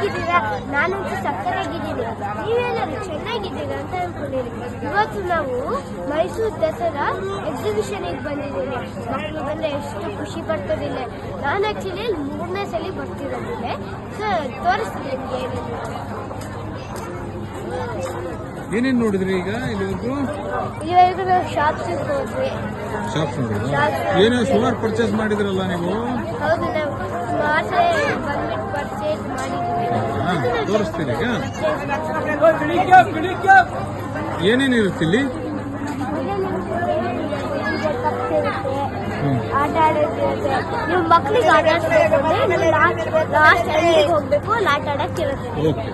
ಹೇಗಿದ್ದೀರಾ? ನಾನಂತೂ ಸಕ್ಕತ್ತಾಗಿದ್ದೀನಿ. ನೀವೆಲ್ಲರೂ ಚೆನ್ನಾಗಿದ್ದೀರಾ ಅಂತ ಅನ್ಕೊಂಡಿರಿ. ಇವತ್ತು ನಾವು ಮೈಸೂರು ದಸರಾ ಎಕ್ಸಿಬಿಷನಿಗೆ ಬಂದಿದ್ದೀನಿ. ಮಕ್ಕಳು ಬಂದರೆ ಎಷ್ಟು ಖುಷಿ ಪಡ್ತದಿಲ್ಲ. ನಾನು ಆ್ಯಕ್ಚುಲಿ 3ನೇ ಸಲ ಬರ್ತಿರೋದಿಲ್ಲ. ಸೊ ತೋರಿಸ್ತೀನಿ ನಿಮಗೆ ಏನೇನು ನೋಡಿದ್ರಿ ಈಗ ಇಲ್ಲಿವರೆಗೂ? ನಾವು ಶಾಪ್ಸ್ ಹೋದ್ವಿ. ಶಾಪ್ಸ್ ನೋಡಿದ್ರಾ? ಏನೋ ಸುಮಾರು ಪರ್ಚೇಸ್ ಮಾಡಿದ್ರಲ್ಲ ನೀವು? ಹೌದು, ನಾವು ಸುಮಾರು ಬಂದ್ಬಿಟ್ಟು ಪರ್ಚೇಸ್ ಮಾಡಿದ್ವಿ. ತೋರಿಸ್ತೀರಿ ಈಗ? ಏನೇನಿರುತ್ತೆ ಇಲ್ಲಿ? ಆಟ ಆಡೋದಿರುತ್ತೆ. ನೀವು ಮಕ್ಕಳಿಗೆ ಆಟ ಆಡ್ಸ್ಬೇಕು. ಲಾಸ್ಟ್ ಎಂಡಿಗೆ ಹೋಗ್ಬೇಕು, ಅಲ್ಲಿ ಆಟ ಆಡಕ್ಕಿರುತ್ತೆ. Okay.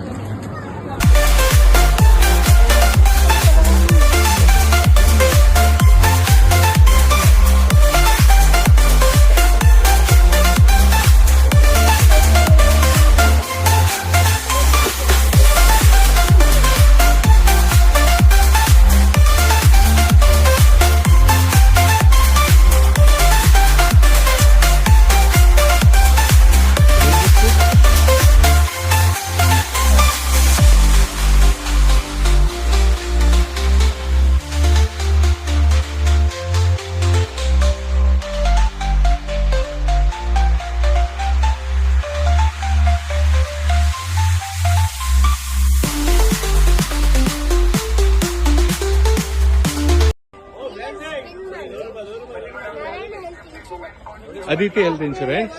Aditi health insurance.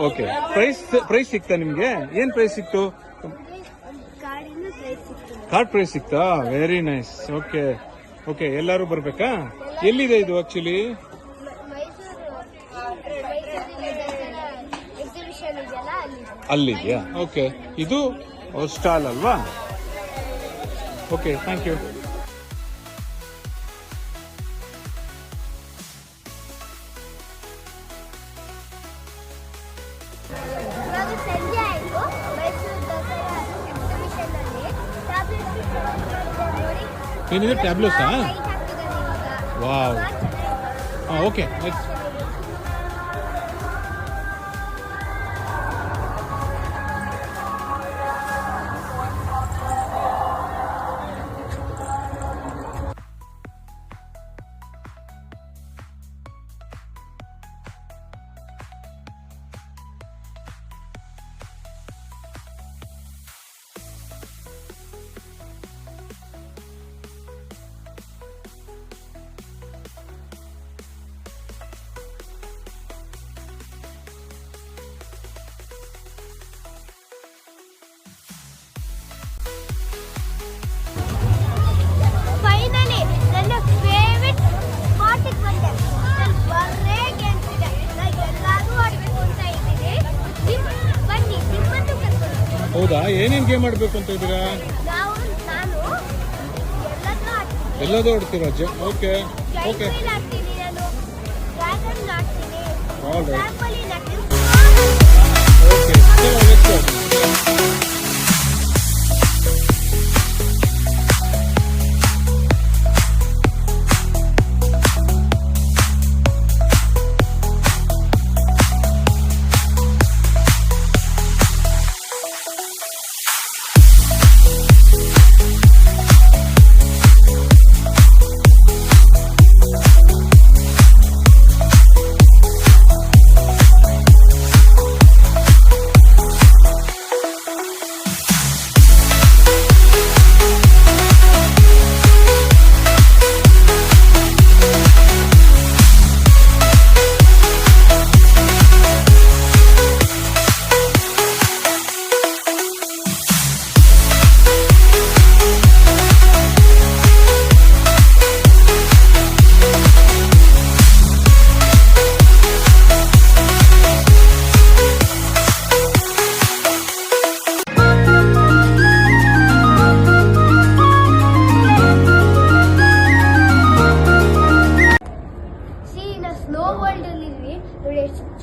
Okay. Prize ಸಿಕ್ತಾ ನಿಮ್ಗೆ? ಏನ್ ಪ್ರೈಸ್ ಸಿಕ್ತು? ಕಾರ್ಡ್ ಪ್ರೈಸ್ ಸಿಕ್ತಾ? Very nice. Okay okay. ಎಲ್ಲರೂ ಬರ್ಬೇಕಾ? ಎಲ್ಲಿದೆ ಇದು ಆಕ್ಚುಲಿ? ಅಲ್ಲಿದೆಯಾ? ಓಕೆ. ಇದು ಸ್ಟಾಲ್ ಅಲ್ವಾ? Okay, thank you. ಏನಿದೆ? ಟ್ಯಾಬ್ಲೆಟ್ಸಾ? ವಾವ್. ಓಕೆ. ಹೌದಾ? ಏನೇನ್ ಗೇಮ್ ಆಡ್ಬೇಕು ಅಂತ ಇದ್ದೀರಾ? ಎಲ್ಲದೂ ಆಡ್ತೀರಾ? Okay okay. All right. Okay, let's go.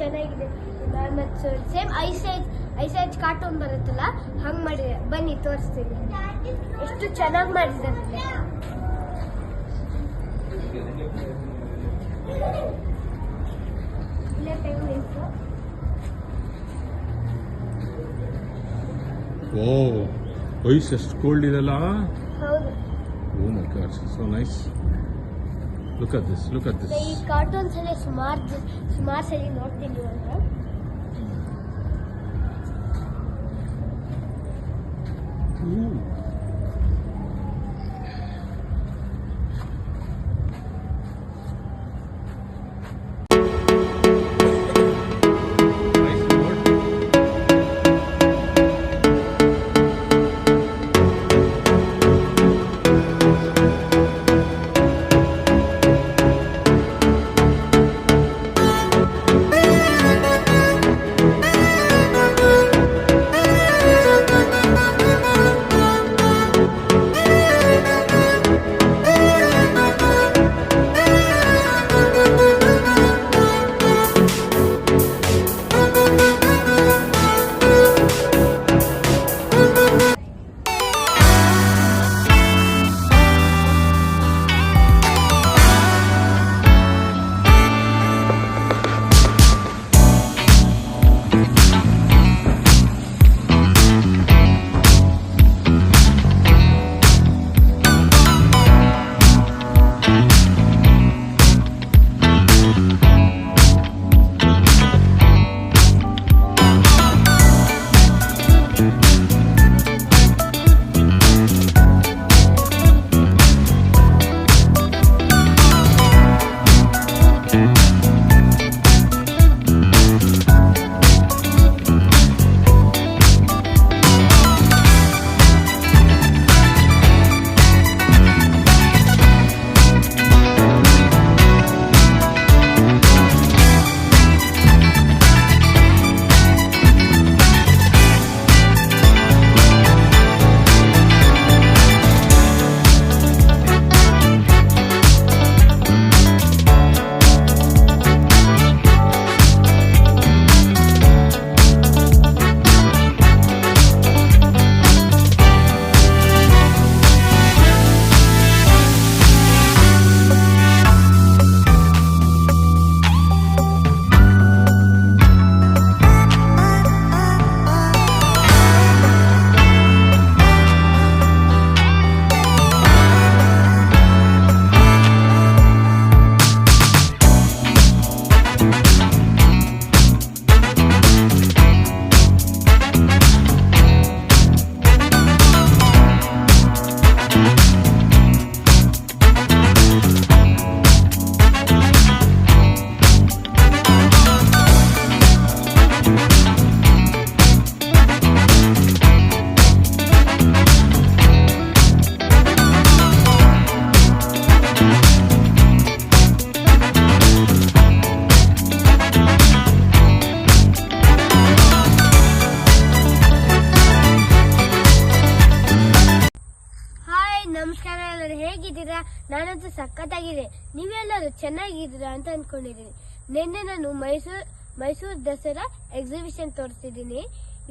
ಚೆನ್ನಾಗಿದೆ. ಮತ್ತು ಸೇಮ್ ಐಸೈಜ್ ಕಾರ್ಟೂನ್ ಬರುತ್ತಲ್ಲ ಹಂಗೆ ಮಾಡಿದೆ. ಬನ್ನಿ ತೋರಿಸ್ತೀನಿ ಎಷ್ಟು ಚೆನ್ನಾಗಿ ಮಾಡಿದ್ದಾರೆ. ಇಲ್ಲೇ ಟೈಮ್ ನಿಂತು ಐಸ್ ಎಷ್ಟು ಕೋಲ್ಡ್ ಇದೆಲ್ಲ. ಹೌದು. Oh my God, so nice. Look at this, look at this. ಈ ಕಾರ್ಟೂನ್ಸ್ ಅಲ್ಲಿ ಸುಮಾರು ಸರಿ ನೋಡ್ತೀನಿ ಇವಾಗ. ನಮಸ್ಕಾರ, ಎಲ್ಲರೂ ಹೇಗಿದ್ದೀರಾ? ನಾನಂತೂ ಸಖತ್ತಾಗಿದೆ. ನೀವೆಲ್ಲರೂ ಚೆನ್ನಾಗಿದ್ದೀರಾ ಅಂತ ಅಂದ್ಕೊಂಡಿದ್ದೀನಿ. ನಿನ್ನೆ ನಾನು ಮೈಸೂರು ದಸರಾ ಎಕ್ಸಿಬಿಷನ್ ತೋರಿಸ್ತಿದ್ದೀನಿ.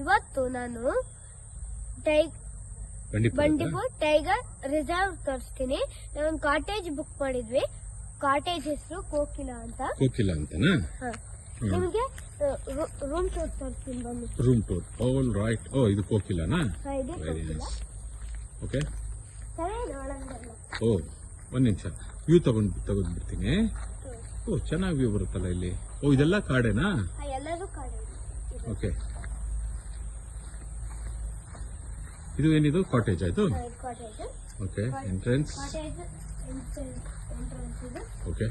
ಇವತ್ತು ನಾನು ಬಂಡೀಪುರ್ ಟೈಗರ್ ರಿಸರ್ವ್ ತೋರಿಸ್ತೀನಿ. ನಾವೊಂದು ಕಾಟೇಜ್ ಬುಕ್ ಮಾಡಿದ್ವಿ. ಕಾಟೇಜ್ ಹೆಸರು ಕೋಕಿಲ ಅಂತನಾ? ನಿಮಗೆ ರೂಮ್ ಟೂರ್ ತೋರಿಸ್ತೀನಿ ಬನ್ನಿ. Room tour, all right. Oh, ಇದು ಕೋಕಿಲನಾ? Very nice. ಓಕೆ, ಓ ಒಂದ್ ನಿಮಿಷ ವ್ಯೂ ತಗೊಂಡ್ಬಿಡ್ತೀನಿ. ಓ, ಚೆನ್ನಾಗಿ ವ್ಯೂ ಬರುತ್ತಲ್ಲ ಇಲ್ಲಿ. ಓ, ಇದೆಲ್ಲ ಕಾಡೇನಾ? ಓಕೆ, ಇದು ಏನಿದು ಕಾಟೇಜ್ ಆಯ್ತು. Okay, entrance. ಓಕೆ,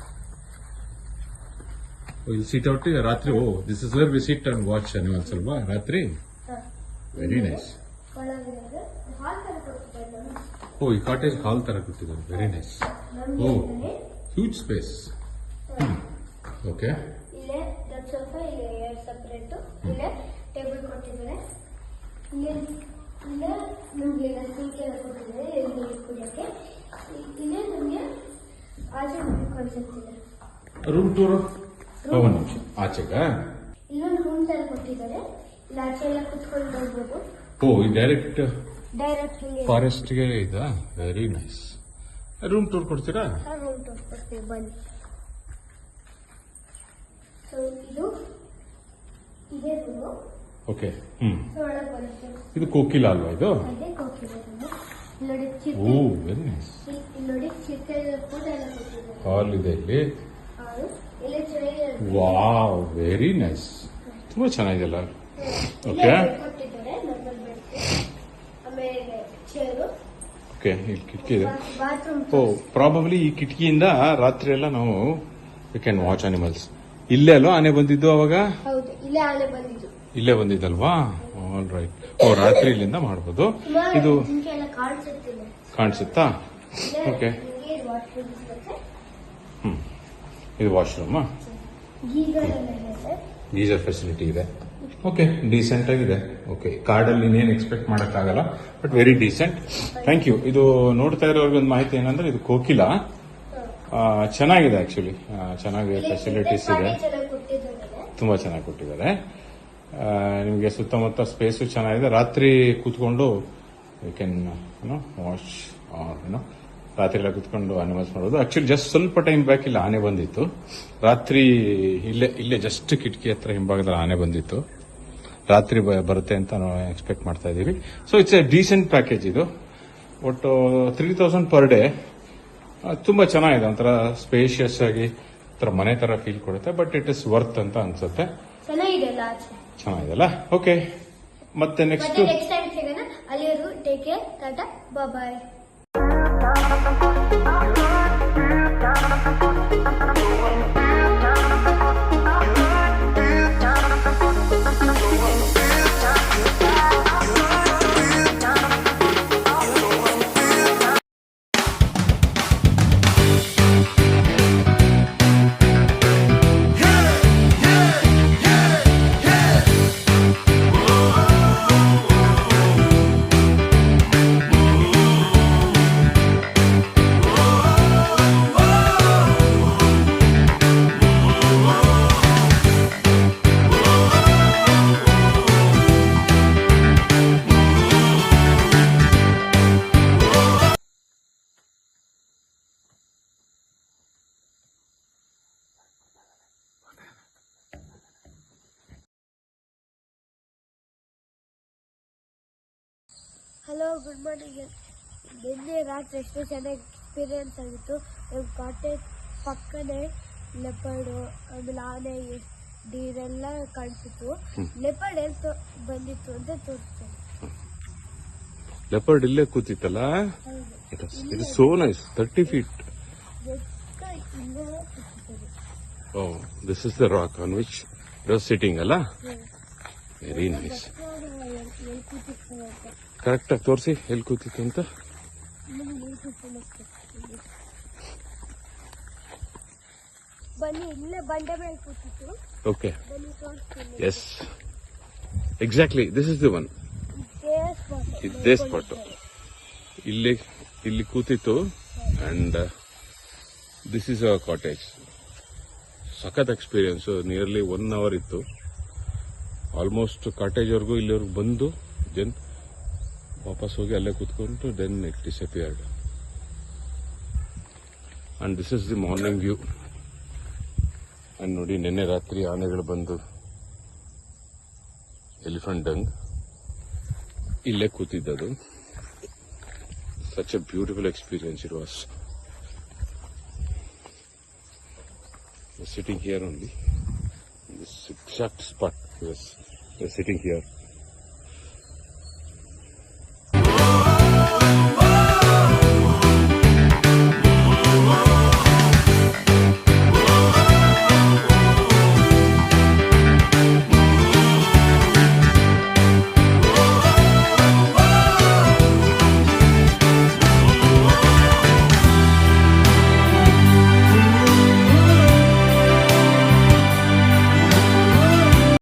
ಇಲ್ಲಿ ಸೀಟ್ ಔಟ್ ರಾತ್ರಿ. Oh, this is where we sit and watch animals ಅಲ್ವಾ ರಾತ್ರಿ? Very nice. ಓ, ಈ ಕಾಟೇಜ್ ಹಾಲ್ ತರ ಕೊಟ್ಟಿದ್ದಾರೆ. Very nice. Oh, huge space. Okay, ಇಲ್ಲೇ ಸೋಫಾ, ಇಲ್ಲೇ ಎರಡು ಸಪರೇಟ್, ಇಲ್ಲೇ ಟೇಬಲ್ ಕೊಟ್ಟಿದ್ದಾರೆ. ಇಲ್ಲೇ ನಮಗೆ ಸಿಂಕ್ ಎಲ್ಲ ಕೊಟ್ಟಿದ್ದಾರೆ ನೀರು ಕುಡಿಯೋಕ್ಕೆ. ಇಲ್ಲೇ ನಮಗೆ ಆಚೆ ಕಾನ್ಸೆಪ್ಟ್ ಇದೆ. ರೂಮ್ ಟೂರ್ ಒಂದು ನಿಮಿಷ ಆಚೆಗ ಇಲ್ಲೊಂದು ರೂಮ್ ತರ ಕೊಟ್ಟಿದ್ದಾರೆ. ಇಲ್ಲಿ ಆಚೆ ಎಲ್ಲ ಕುತ್ಕೊಂಡು ಹೋಗ್ಬೋದು. ಓ, ಈ ಡೈರೆಕ್ಟ್ ಫಾರೆಸ್ಟ್ ಗೆ ಇದಾ? Very nice. ರೂಮ್ ಟೂರ್ ಕೊಡ್ತೀರಾ? ರೂಮ್ ಟೂರ್ ಕೊಡ್ತೀವಿ, ಬನ್ನಿ. ಸೊ ಇದು ಇದೇ ರೂಮು. ಓಕೆ ಒಳಗೆ ಬರುತ್ತೆ. ಇದು ಕೋಕಿಲ ಅಲ್ವಾ ಇದು? ಅದೇ ಕೋಕಿಲ. ಇಲ್ಲಿ ನೋಡಿ ಚಿಕ್ಕ, ಓ ವೆರಿ ನೈಸ್. ಇಲ್ಲಿ ನೋಡಿ ಚಿಕ್ಕ ಕೂಡ ಎಲ್ಲ ಕೊಟ್ಟಿದ್ದಾರೆ. ಹಾಲ್ ಇದೆ ಇಲ್ಲಿ. ಹೌದು. ಇಲ್ಲಿ ಚೆನ್ನಾಗಿದೆ. Wow very nice. ತುಂಬಾ ಚೆನ್ನಾಗಿದೆಲ್ಲ. ಇಲ್ಲೇ ಓಕೆ bed ಕೊಟ್ಟಿದ್ದಾರೆ, ನಾರ್ಮಲ್ ಬೆಡ್. ಆಮೇಲೆ ಚೇರು, ಓಕೆ ಇಲ್ಲಿ ಕಿಟಕಿ ಇದೆ. ಬಾತ್ರೂಮ್. ಓ ಪ್ರಾಬಬ್ಲಿ ಈ ಕಿಟಕಿಯಿಂದ ರಾತ್ರಿ ಎಲ್ಲ ನಾವು ವಿ ಕ್ಯಾನ್ ವಾಚ್ ಅನಿಮಲ್ಸ್. ಇಲ್ಲೇ ಅಲ್ವಾ ಆನೆ ಬಂದಿದ್ದು ಅವಾಗ? ಹೌದು, ಇಲ್ಲೇ ಆನೆ ಬಂದಿದ್ದು. ಇಲ್ಲೇ ಬಂದಿದ್ದಲ್ವಾ? All right. ಓ ರಾತ್ರಿ ಇಲ್ಲಿಂದ ಮಾಡ್ಬೋದು. ಇದು ಜಿಂಕೆ ಎಲ್ಲ ಕಾಣಿಸುತ್ತಿಲ್ಲ. ಕಾಣಿಸುತ್ತಾ? ಇಲ್ಲೇ ಓಕೆ. ನಿಮಗೆ ವಾಶ್ರೂಮ್ ಸಿಗುತ್ತೆ. ಇದು ವಾಶ್ರೂಮ್. ಗೀಜರ್ ಎಲ್ಲ ಇದೆ. ಗೀಸರ್ ಫೆಸಿಲಿಟಿ ಇದೆ. ಓಕೆ ಡೀಸೆಂಟ್ ಆಗಿದೆ. ಓಕೆ ಕಾರ್ಡಲ್ಲಿ ಇನ್ನೇನು ಎಕ್ಸ್ಪೆಕ್ಟ್ ಮಾಡೋಕ್ಕಾಗಲ್ಲ, but very decent. Thank you. ಇದು ನೋಡ್ತಾ ಇರೋರ್ಗೆ ಒಂದು ಮಾಹಿತಿ ಏನಂದ್ರೆ ಇದು ಕೋಕಿಲ. ಚೆನ್ನಾಗಿದೆ ಆಕ್ಚುಲಿ, ಚೆನ್ನಾಗಿ ಫೆಸಿಲಿಟೀಸ್ ಇದೆ, ಚೆನ್ನಾಗಿ ಕೊಟ್ಟಿದ್ದಾರೆ. ತುಂಬಾ ಚೆನ್ನಾಗಿ ಕೊಟ್ಟಿದ್ದಾರೆ. ನಿಮಗೆ ಸುತ್ತಮುತ್ತ ಸ್ಪೇಸು ಚೆನ್ನಾಗಿದೆ. ರಾತ್ರಿ ಕೂತ್ಕೊಂಡು ಯು ಕ್ಯಾನ್ ವಾಚ್ ರಾತ್ರಿ ಎಲ್ಲ ಕೂತ್ಕೊಂಡು ಅನಿಮಲ್ಸ್ ಮಾಡೋದು. ಆಕ್ಚುಲಿ ಜಸ್ಟ್ ಸ್ವಲ್ಪ ಟೈಮ್ ಬ್ಯಾಕ್ ಇಲ್ಲ ಆನೆ ಬಂದಿತ್ತು ರಾತ್ರಿ. ಇಲ್ಲೇ ಜಸ್ಟ್ ಕಿಟಕಿ ಹತ್ರ ಹಿಂಭಾಗದಲ್ಲಿ ಆನೆ ಬಂದಿತ್ತು. ರಾತ್ರಿ ಬರುತ್ತೆ ಅಂತ ನಾವು ಎಕ್ಸ್ಪೆಕ್ಟ್ ಮಾಡ್ತಾ ಇದೀವಿ. So it's A decent package ಇದು. ಒಟ್ಟು 3000 ಪರ್ ಡೇ. ತುಂಬಾ ಚೆನ್ನಾಗಿದೆ, ಒಂಥರ ಸ್ಪೇಷಿಯಸ್ ಆಗಿ ಒಂಥರ ಮನೆ ತರ ಫೀಲ್ ಕೊಡುತ್ತೆ. ಬಟ್ ಇಟ್ ಇಸ್ ವರ್ತ್ ಅಂತ ಅನ್ಸುತ್ತೆ. ಚೆನ್ನಾಗಿದೆ ಅಲ್ಲ ಆಚೆ. ಚೆನ್ನಾಗಿದೆಲ್ಲ. ಓಕೆ ಮತ್ತೆ ನೆಕ್ಸ್ಟ್ ನೆಕ್ಸ್ಟ್ ಟೈಮ್ ಸಿಗೋಣ. ಅಲ್ಲಿವರೆಗೂ take care, tata, bye. Hello, good morning. ನಿನ್ನೆ ರಾತ್ರಿ ಎಷ್ಟು ಚೆನ್ನಾಗಿ ಎಕ್ಸ್ಪೀರಿಯನ್ಸ್ ಆಗಿತ್ತು. ನಮ್ಮ ಕಾಟೇಜ್ ಪಕ್ಕನೇ ಲೆಪರ್ಡು, ಆಮೇಲೆ ಆನೆ, ಡೀರೆಲ್ಲ ಕಾಣಿಸಿತ್ತು. ಲೆಪರ್ಡ್ ಎಲ್ಲಿ ಬಂದಿತ್ತು ಅಂತ ತೋರಿಸ್ತೇನೆ. ಲೆಪರ್ಡ್ ಇಲ್ಲೇ ಕೂತಿತ್ತಲ್ಲ. It is so nice. 30 feet. ಇಲ್ಲೇ ಕೂತಿತ್ತು. Oh this is the rock on which it was sitting ಅಲ್ಲ. Very nice. ಎಲ್ಲಿ ಕೂತಿತ್ತು ಅಂತ ಕರೆಕ್ಟ್ ಆಗಿ ತೋರಿಸಿ ಎಲ್ಲಿ ಕೂತಿತ್ತು ಅಂತ. ಬನ್ನಿ, ಇಲ್ಲೇ ಬಂಡೆ ಮೇಲೆ ಕೂತಿತ್ತು. ಓಕೆ ಬನ್ನಿ ತೋರಿಸ್ತೀನಿ. Yes exactly this is the one. ಇದೇ ಸ್ಪಾಟ್. ಇಲ್ಲಿ ಕೂತಿತ್ತು. And this is our cottage. ಸಖತ್ ಎಕ್ಸ್ಪೀರಿಯನ್ಸ್. ನಿಯರ್ಲಿ 1 hour ಇತ್ತು. ಆಲ್ಮೋಸ್ಟ್ ಕಾಟೇಜ್ ವರ್ಗೂ ಇಲ್ಲಿವರೆಗೂ ಬಂದು ದೆನ್ ವಾಪಸ್ ಹೋಗಿ ಅಲ್ಲೇ ಕೂತ್ಕೊಂಡು then it disappeared. And this is the morning view. And ನೋಡಿ ನಿನ್ನೆ ರಾತ್ರಿ ಆನೆಗಳು ಬಂದು ಎಲಿಫೆಂಟ್ ಡಂಗ್ ಇಲ್ಲೇ ಕೂತಿದ್ದದು. Such a beautiful experience it was. Sitting here only, this exact spot. Yes, we're sitting here.